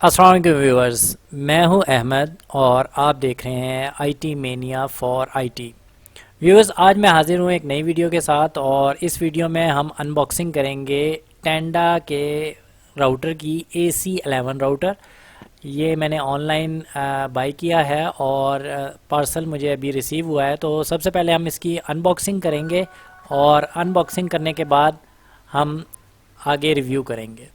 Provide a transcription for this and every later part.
अस्सलाम वालेकुम व्यूअर्स। मैं हूं अहमद और आप देख रहे हैं IT mania for IT. Viewers, आज मैं हाजिर हूं एक नई वीडियो के साथ और इस वीडियो में हम अनबॉक्सिंग करेंगे टेंडा के राउटर की AC11 राउटर। ये मैंने ऑनलाइन बाई किया है और पार्सल मुझे अभी रिसीव हुआ है। तो सबसे पहले हम इसकी अनबॉक्सिंग करेंगे और अनबॉक्सिंग करने के बाद हम आगे रिव्यू करेंगे।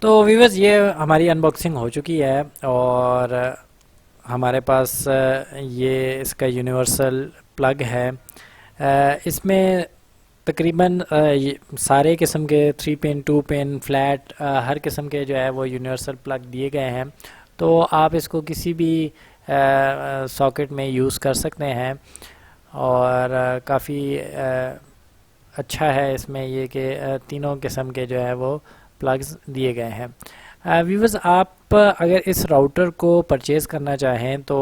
तो व्यूअर्स, ये हमारी अनबॉक्सिंग हो चुकी है और हमारे पास ये इसका यूनिवर्सल प्लग है। इसमें तकरीबन सारे किस्म के 3 पिन 2 पिन फ्लैट हर किस्म के जो है वो यूनिवर्सल प्लग दिए गए हैं। तो आप इसको किसी भी सॉकेट में यूज़ कर सकते हैं और काफ़ी अच्छा है इसमें ये कि तीनों किस्म के जो है वो प्लग्स दिए गए हैं। व्यूवर्स, आप अगर इस राउटर को परचेज़ करना चाहें तो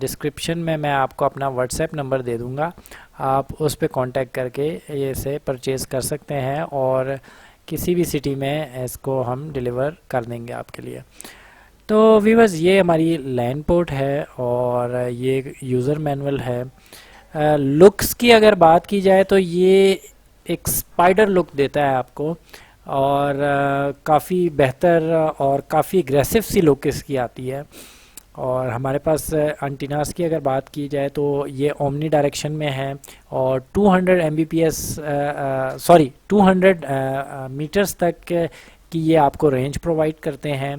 डिस्क्रिप्शन में मैं आपको अपना व्हाट्सएप नंबर दे दूंगा। आप उस पर कांटेक्ट करके ये इसे परचेज़ कर सकते हैं और किसी भी सिटी में इसको हम डिलीवर कर देंगे आपके लिए। तो व्यूवर्स, ये हमारी लैन पोर्ट है और ये यूज़र मैनुअल है। लुक्स की अगर बात की जाए तो ये एक स्पाइडर लुक देता है आपको और काफ़ी बेहतर और काफ़ी एग्रेसिव सी लुक इसकी आती है। और हमारे पास एंटीनास की अगर बात की जाए तो ये ओमनी डायरेक्शन में है और 200 Mbps 200 मीटर्स तक की ये आपको रेंज प्रोवाइड करते हैं।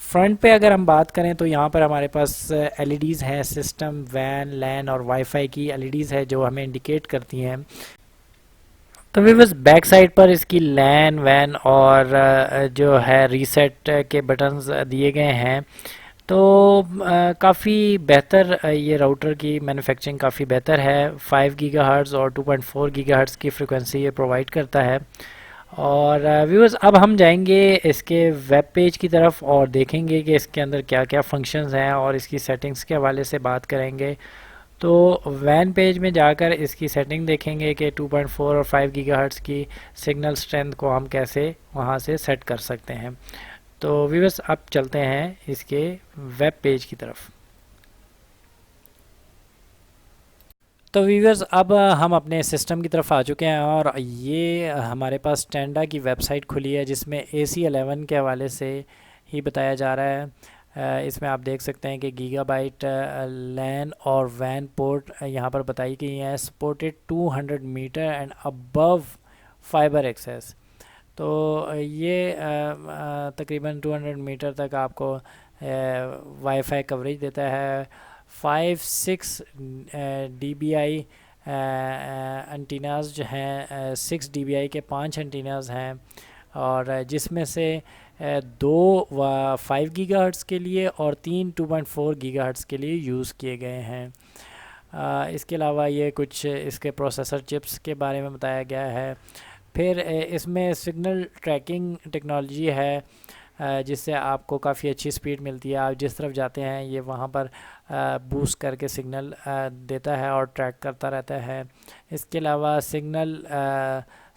फ्रंट पे अगर हम बात करें तो यहाँ पर हमारे पास LEDs हैं, सिस्टम वैन लैन और वाईफाई की LEDs है जो हमें इंडिकेट करती हैं। तो भी बस बैक साइड पर इसकी लैन वैन और जो है रीसेट के बटन्स दिए गए हैं। तो काफ़ी बेहतर ये राउटर की मैन्युफैक्चरिंग काफ़ी बेहतर है। 5 गीगाहर्ट्ज़ और 2.4 गीगाहर्ट्ज़ की फ्रिक्वेंसी ये प्रोवाइड करता है। और व्यूअर्स, अब हम जाएंगे इसके वेब पेज की तरफ और देखेंगे कि इसके अंदर क्या क्या फंक्शंस हैं और इसकी सेटिंग्स के हवाले से बात करेंगे। तो वैन पेज में जाकर इसकी सेटिंग देखेंगे कि 2.4 और 5 गीगाहर्ट्ज़ की सिग्नल स्ट्रेंथ को हम कैसे वहाँ से सेट कर सकते हैं। तो व्यूअर्स, अब चलते हैं इसके वेब पेज की तरफ। तो व्यूअर्स, अब हम अपने सिस्टम की तरफ आ चुके हैं और ये हमारे पास टेंडा की वेबसाइट खुली है जिसमें AC11 के हवाले से ही बताया जा रहा है। इसमें आप देख सकते हैं कि गीगाबाइट लैन और वैन पोर्ट यहाँ पर बताई गई हैं। Supported 200 metre and above fibre access. तो ये तकरीबन 200 मीटर तक आपको वाईफाई कवरेज देता है। 5-6 DBI एंटीनाज जो हैं, 6 DBI के 5 एंटीनाज हैं और जिसमें से दो 5 गीगाहर्ट्ज़ के लिए और 3 2.4 गीगाहर्ट्ज़ के लिए यूज़ किए गए हैं। इसके अलावा ये कुछ इसके प्रोसेसर चिप्स के बारे में बताया गया है। फिर इसमें सिग्नल ट्रैकिंग टेक्नोलॉजी है, जिससे आपको काफ़ी अच्छी स्पीड मिलती है। आप जिस तरफ जाते हैं ये वहाँ पर बूस्ट करके सिग्नल देता है और ट्रैक करता रहता है। इसके अलावा सिग्नल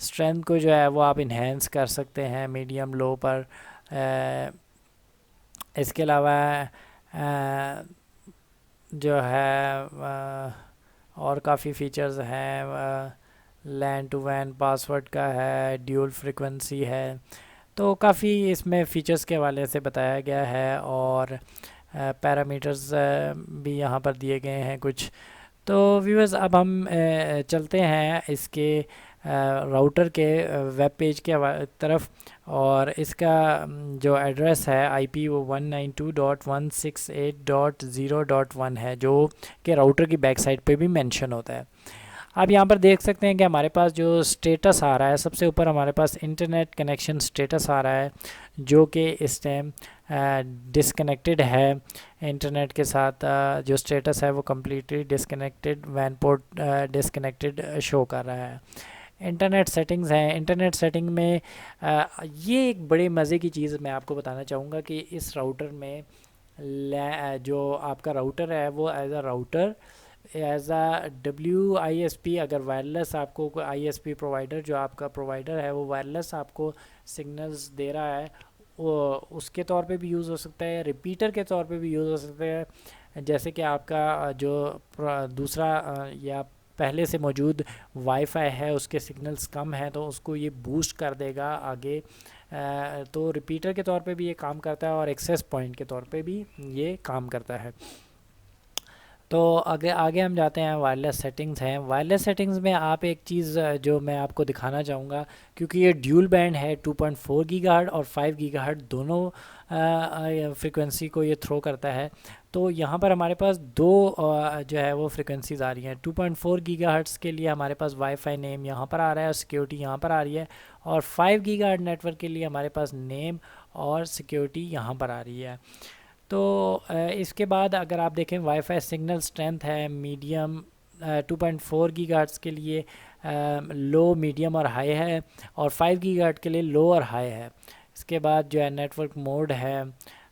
स्ट्रेंथ को जो है वो आप इन्हेंस कर सकते हैं मीडियम लो पर। इसके अलावा जो है और काफ़ी फीचर्स हैं, लैन टू वैन पासवर्ड का है, ड्यूल फ्रिक्वेंसी है। तो काफ़ी इसमें फ़ीचर्स के हवाले से बताया गया है और पैरामीटर्स भी यहाँ पर दिए गए हैं कुछ। तो व्यूअर्स अब हम चलते हैं इसके राउटर के वेब पेज के तरफ। और इसका जो एड्रेस है आईपी वो 192.168.0.1 है, जो कि राउटर की बैक साइड पे भी मेंशन होता है। आप यहाँ पर देख सकते हैं कि हमारे पास जो स्टेटस आ रहा है, सबसे ऊपर हमारे पास इंटरनेट कनेक्शन स्टेटस आ रहा है, जो कि इस टाइम डिसकनेक्टेड है इंटरनेट के साथ। जो स्टेटस है वो कम्प्लीटली डिसकनेक्टेड, वैन पोर्ट डिसकनेक्टेड शो कर रहा है। इंटरनेट सेटिंग्स हैं। इंटरनेट सेटिंग में ये एक बड़े मज़े की चीज़ मैं आपको बताना चाहूँगा कि इस राउटर में जो आपका राउटर है वो as a router, as a WISP, अगर वायरलेस आपको आई एस पी प्रोवाइडर, जो आपका प्रोवाइडर है वो वायरलेस आपको सिग्नल्स दे रहा है, वो उसके तौर पे भी यूज़ हो सकता है, रिपीटर के तौर पे भी यूज़ हो सकता है। जैसे कि आपका जो दूसरा या पहले से मौजूद वाईफाई है उसके सिग्नल्स कम हैं तो उसको ये बूस्ट कर देगा आगे। तो रिपीटर के तौर पे भी ये काम करता है और एक्सेस पॉइंट के तौर पे भी ये काम करता है। तो आगे आगे हम जाते हैं, वायरलेस सेटिंग्स हैं। वायरलेस सेटिंग्स में आप एक चीज़ जो मैं आपको दिखाना चाहूँगा, क्योंकि ये ड्यूल बैंड है, 2.4 गीगाहर्ट्ज़ और 5 गीगाहर्ट्ज़ दोनों फ्रिक्वेंसी को ये थ्रो करता है। तो यहाँ पर हमारे पास दो जो है वो फ्रिक्वेंसीज़ आ रही हैं। 2.4 गीगाहर्ट्ज़ के लिए हमारे पास वाईफाई नेम यहाँ पर आ रहा है और सिक्योरिटी यहाँ पर आ रही है, और 5 गीगाहर्ट्ज़ नेटवर्क के लिए हमारे पास नेम और सिक्योरिटी यहाँ पर आ रही है। तो इसके बाद अगर आप देखें वाईफाई सिग्नल स्ट्रेंथ है मीडियम, 2.4 गीगाहर्ट्ज़ के लिए लो, मीडियम और हाई है, और 5 गीगाहर्ट्ज़ के लिए लो और हाई है। इसके बाद जो है नेटवर्क मोड है,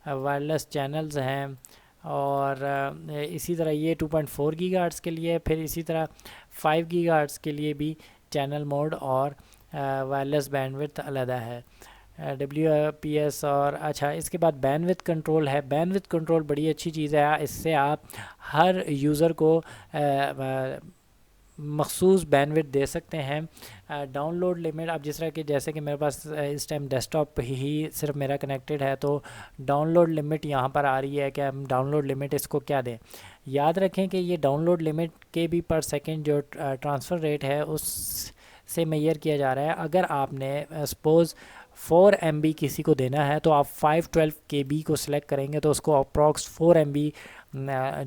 वायरलेस चैनल्स हैं, और इसी तरह ये 2.4 गीगाहर्ट्ज़ के लिए, फिर इसी तरह 5 गीगाहर्ट्ज़ के लिए भी चैनल मोड और वायरलेस बैंडविड्थ अलग है, WPS। और अच्छा, इसके बाद बैंडविड्थ कंट्रोल है। बैंडविड्थ कंट्रोल बड़ी अच्छी चीज़ है, इससे आप हर यूज़र को मखसूस बैंडविड्थ दे सकते हैं। डाउनलोड लिमिट, अब जिस तरह कि जैसे कि मेरे पास इस टाइम डेस्कटॉप ही सिर्फ मेरा कनेक्टेड है, तो डाउनलोड लिमिट यहाँ पर आ रही है कि हम डाउनलोड लिमिट इसको क्या दें। याद रखें कि ये डाउनलोड लिमिट के भी पर सेकंड जो ट्रांसफ़र रेट है उस से मेजर किया जा रहा है। अगर आपने सपोज़ 4 MB किसी को देना है तो आप 512 KB को सिलेक्ट करेंगे तो उसको अप्रॉक्स 4 MB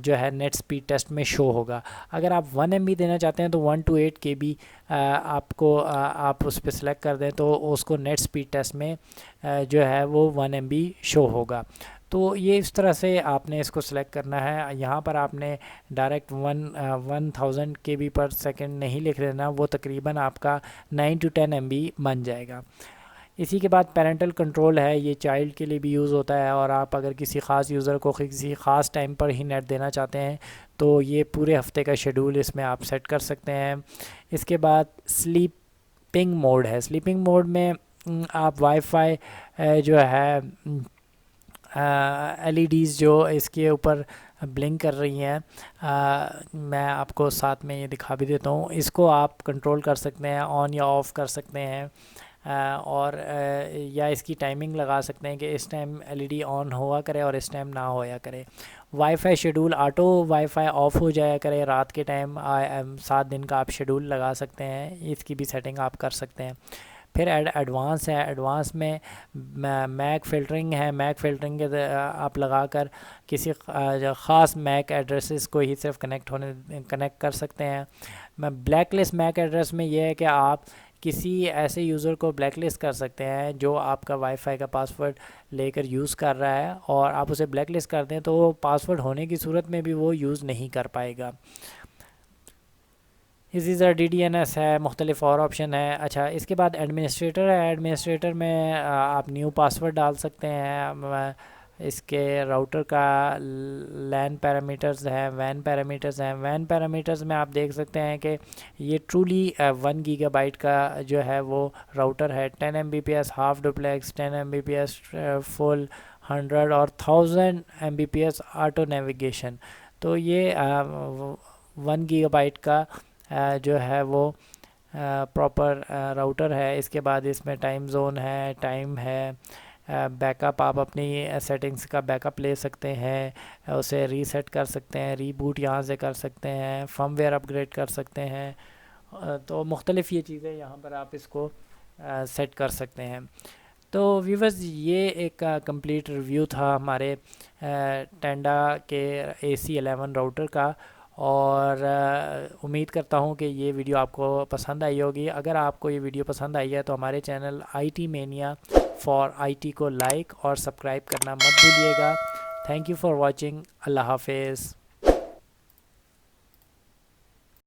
जो है नेट स्पीड टेस्ट में शो होगा। अगर आप 1 MB देना चाहते हैं तो 1 to 8 KB आपको आप उस पर सिलेक्ट कर दें तो उसको नेट स्पीड टेस्ट में जो है वो 1 MB शो होगा। तो ये इस तरह से आपने इसको सिलेक्ट करना है। यहाँ पर आपने डायरेक्ट 1000 KB पर सेकंड नहीं लिख देना, वो तकरीबन आपका 9 to 10 MB बन जाएगा। इसी के बाद पेरेंटल कंट्रोल है, ये चाइल्ड के लिए भी यूज़ होता है, और आप अगर किसी ख़ास यूज़र को किसी ख़ास टाइम पर ही नेट देना चाहते हैं तो ये पूरे हफ्ते का शेड्यूल इसमें आप सेट कर सकते हैं। इसके बाद स्लीपिंग मोड है। स्लीपिंग मोड में आप वाईफाई जो है LEDs जो इसके ऊपर ब्लिंक कर रही हैं, मैं आपको साथ में ये दिखा भी देता हूँ, इसको आप कंट्रोल कर सकते हैं, ऑन या ऑफ़ कर सकते हैं, और या इसकी टाइमिंग लगा सकते हैं कि इस टाइम LED ऑन हुआ करे और इस टाइम ना होया करे। Wifi schedule auto wifi of हो जाया करे रात के टाइम, 7 दिन का आप शेड्यूल लगा सकते हैं, इसकी भी सेटिंग आप कर सकते हैं। फिर एडवांस है। एडवांस में मैक फ़िल्टरिंग है। मैक फ़िल्टरिंग के आप लगाकर किसी ख़ास मैक एड्रेसेस को ही सिर्फ कनेक्ट कर सकते हैं। मैं ब्लैक लिस्ट मैक एड्रेस में ये है कि आप किसी ऐसे यूज़र को ब्लैक लिस्ट कर सकते हैं जो आपका वाईफाई का पासवर्ड लेकर यूज़ कर रहा है, और आप उसे ब्लैक लिस्ट कर दें तो पासवर्ड होने की सूरत में भी वो यूज़ नहीं कर पाएगा। इसी तरह DDNS है, मुख्तलिफ़ और ऑप्शन है। अच्छा, इसके बाद एडमिनिस्ट्रेटर है। एडमिनिस्ट्रेटर में आप न्यू पासवर्ड डाल सकते हैं। इसके राउटर का लैन पैरामीटर्स है, वैन पैरामीटर्स हैं। वैन पैरामीटर्स में आप देख सकते हैं कि ये ट्रूली 1 गीगाबाइट का जो है वो राउटर है। 10 Mbps half duplex, 10 Mbps full, 100 और 1000 Mbps ऑटो नेविगेशन। तो ये 1 गीगाबाइट का जो है वो प्रॉपर राउटर है। इसके बाद इसमें टाइम जोन है, टाइम है, बैकअप आप अपनी सेटिंग्स का बैकअप ले सकते हैं, उसे रीसेट कर सकते हैं, रीबूट यहाँ से कर सकते हैं, फर्मवेयर अपग्रेड कर सकते हैं। तो मुख्तलिफ़ ये चीज़ें यहाँ पर आप इसको सेट कर सकते हैं। तो व्यूवर्स, ये एक कंप्लीट रिव्यू था हमारे टेंडा के AC11 राउटर का। और उम्मीद करता हूँ कि ये वीडियो आपको पसंद आई होगी। अगर आपको ये वीडियो पसंद आई है तो हमारे channel IT Mania for IT को लाइक और सब्सक्राइब करना मत भूलिएगा। Thank you for watching. अल्लाह हाफिज़।